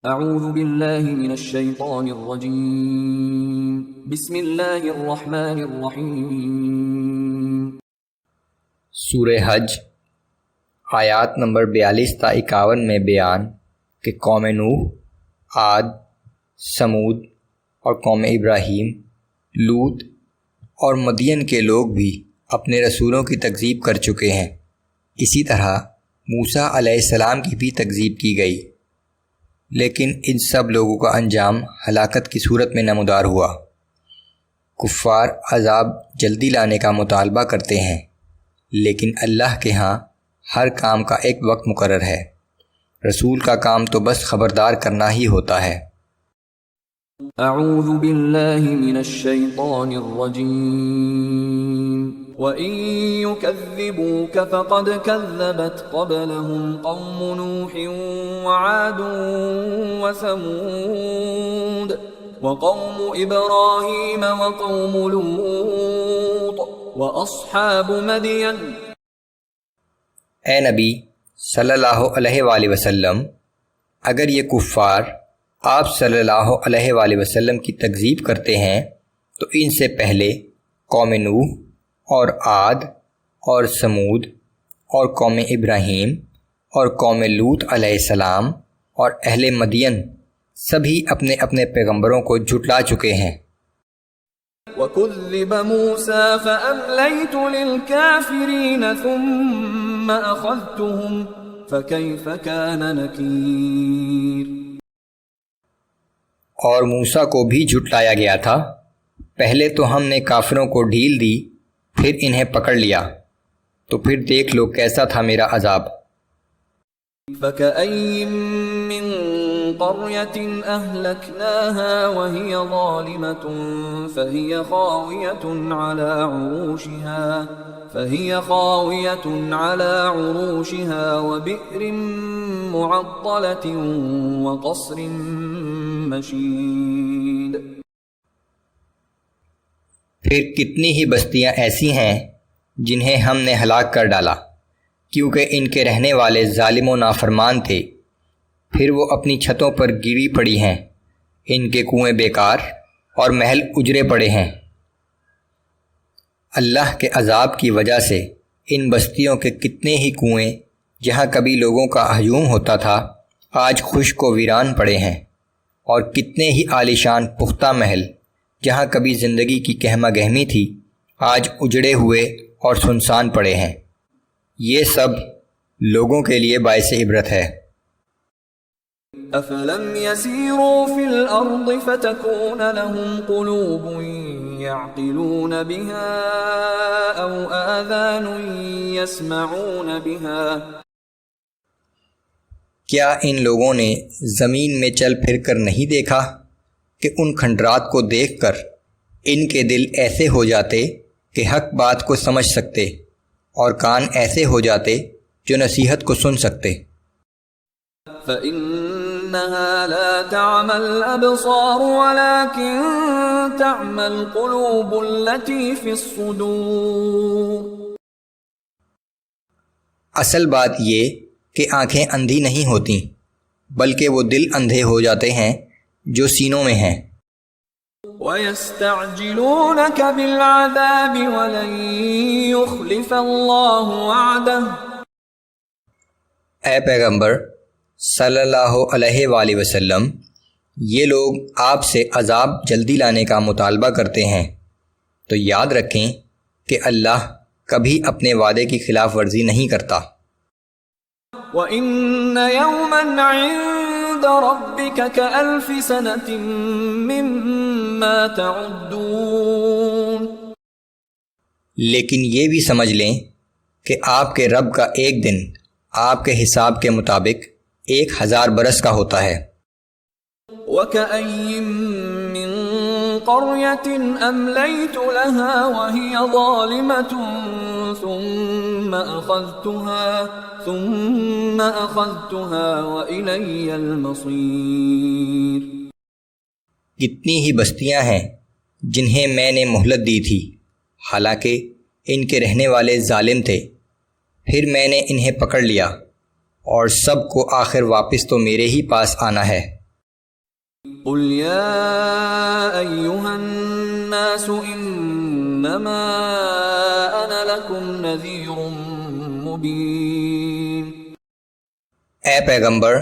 اعوذ باللہ من الشیطان الرجیم بسم اللہ الرحمن الرحیم۔ سورہ حج آیات نمبر 42 تا 51 میں بیان کہ قوم نوح، عاد، سمود اور قوم ابراہیم، لوط اور مدین کے لوگ بھی اپنے رسولوں کی تکذیب کر چکے ہیں۔ اسی طرح موسیٰ علیہ السلام کی بھی تکذیب کی گئی، لیکن ان سب لوگوں کا انجام ہلاکت کی صورت میں نمودار ہوا۔ کفار عذاب جلدی لانے کا مطالبہ کرتے ہیں، لیکن اللہ کے ہاں ہر کام کا ایک وقت مقرر ہے۔ رسول کا کام تو بس خبردار کرنا ہی ہوتا ہے۔ اعوذ باللہ من الشیطان الرجیم۔ وَإِن يُكَذِّبُوكَ فَقَدْ كَذَّبَتْ قَبْلَهُمْ قَوْمُ نُوحٍ وَعَادٌ وَثَمُودُ وَقَوْمُ إِبْرَاهِيمَ وَقَوْمُ لُوطٍ وَأَصْحَابُ مَدْيَنَ۔ اے نبی صلی اللہ علیہ وآلہ وسلم، اگر یہ کفار آپ صلی اللہ علیہ وآلہ وسلم کی تکذیب کرتے ہیں تو ان سے پہلے قوم نوح اور عاد اور سمود اور قوم ابراہیم اور قوم لوط علیہ السلام اور اہل مدین سبھی اپنے اپنے پیغمبروں کو جھٹلا چکے ہیں۔ وَكُذِّبَ مُوسَى فَأَمْلَيْتُ لِلْكَافِرِينَ ثُمَّ أَخَذْتُهُمْ فَكَيْفَ كَانَ نَكِيرٌ۔ اور موسیٰ کو بھی جھٹلایا گیا تھا، پہلے تو ہم نے کافروں کو ڈھیل دی، پھر انہیں پکڑ لیا، تو پھر دیکھ لو کیسا تھا میرا عذاب۔ فَكَأَيِّن مِّن قَرْيَةٍ أَهْلَكْنَاهَا وَهِيَ ظَالِمَةٌ فَهِيَ خَاوِيَةٌ عَلَى عُرُوشِهَا وَبِئْرٍ مُّعَطَّلَةٍ وَقَصْرٍ مَّشِيدٍ۔ پھر کتنی ہی بستیاں ایسی ہیں جنہیں ہم نے ہلاک کر ڈالا، کیونکہ ان کے رہنے والے ظالم و نافرمان تھے، پھر وہ اپنی چھتوں پر گری پڑی ہیں، ان کے کنویں بیکار اور محل اجڑے پڑے ہیں۔ اللہ کے عذاب کی وجہ سے ان بستیوں کے کتنے ہی کنویں جہاں کبھی لوگوں کا ہجوم ہوتا تھا آج خشک و ویران پڑے ہیں، اور کتنے ہی عالیشان پختہ محل جہاں کبھی زندگی کی کہمہ گہمی تھی آج اجڑے ہوئے اور سنسان پڑے ہیں۔ یہ سب لوگوں کے لیے باعث عبرت ہے۔ أَفَلَمْ يَسِيرُوا فِي الْأَرْضِ فَتَكُونَ لَهُمْ قُلُوبٌ يَعْقِلُونَ بِهَا أَوْ آذَانٌ يَسْمَعُونَ بِهَا۔ کیا ان لوگوں نے زمین میں چل پھر کر نہیں دیکھا کہ ان کھنڈرات کو دیکھ کر ان کے دل ایسے ہو جاتے کہ حق بات کو سمجھ سکتے، اور کان ایسے ہو جاتے جو نصیحت کو سن سکتے۔ فَإِنَّهَا لَا تَعْمَى الْأَبْصَارُ وَلَكِن تَعْمَى الْقُلُوبُ الَّتِي فِي الصُّدُورِ۔ اصل بات یہ کہ آنکھیں اندھی نہیں ہوتیں، بلکہ وہ دل اندھے ہو جاتے ہیں جو سینوں میں ہیں۔ وَيَسْتَعْجِلُونَكَ بِالْعَذَابِ وَلَن يُخْلِفَ اللَّهُ وَعْدَهُ۔ اے پیغمبر صلی اللہ علیہ وآلہ وسلم، یہ لوگ آپ سے عذاب جلدی لانے کا مطالبہ کرتے ہیں، تو یاد رکھیں کہ اللہ کبھی اپنے وعدے کی خلاف ورزی نہیں کرتا۔ وَإِنَّ يَوْمًا عِندَ رَبِّكَ كَأَلْفِ سَنَةٍ مِّمَّا تَعُدُّونَ۔ لیکن یہ بھی سمجھ لیں کہ آپ کے رب کا ایک دن آپ کے حساب کے مطابق 1000 برس کا ہوتا ہے۔ وَكَأَيِّن مِّن قَرْيَةٍ أَمْلَيْتُ لَهَا وَهِيَ ظَالِمَةٌ ثُمَّ أَخَذْتُهَا وَإِلَيَّ الْمَصِيرُ۔ کتنی ہی بستیاں ہیں جنہیں میں نے مہلت دی تھی، حالانکہ ان کے رہنے والے ظالم تھے، پھر میں نے انہیں پکڑ لیا، اور سب کو آخر واپس تو میرے ہی پاس آنا ہے۔ قل يا أيها الناس إنما أنا لكم نذير مبين. اے پیغمبر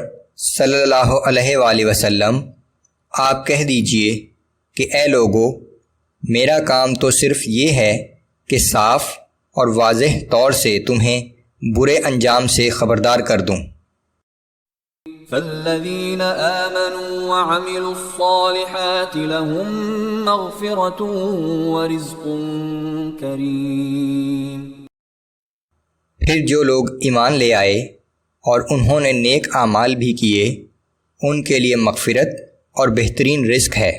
صلی اللہ علیہ وآلہ وسلم، آپ کہہ دیجئے کہ اے لوگو، میرا کام تو صرف یہ ہے کہ صاف اور واضح طور سے تمہیں برے انجام سے خبردار کر دوں. فالذین آمنوا وعملوا الصالحات لهم مغفرة ورزق کریم. پھر جو لوگ ایمان لے آئے اور انہوں نے نیک اعمال بھی کیے، ان کے لیے مغفرت اور بہترین رزق ہے.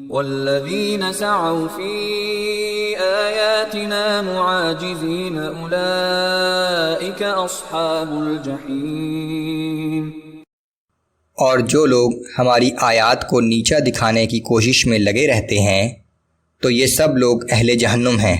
والذین سعوا فی آیاتنا معاجزین اولئک اصحاب الجحیم. اور جو لوگ ہماری آیات کو نیچا دکھانے کی کوشش میں لگے رہتے ہیں تو یہ سب لوگ اہل جہنم ہیں.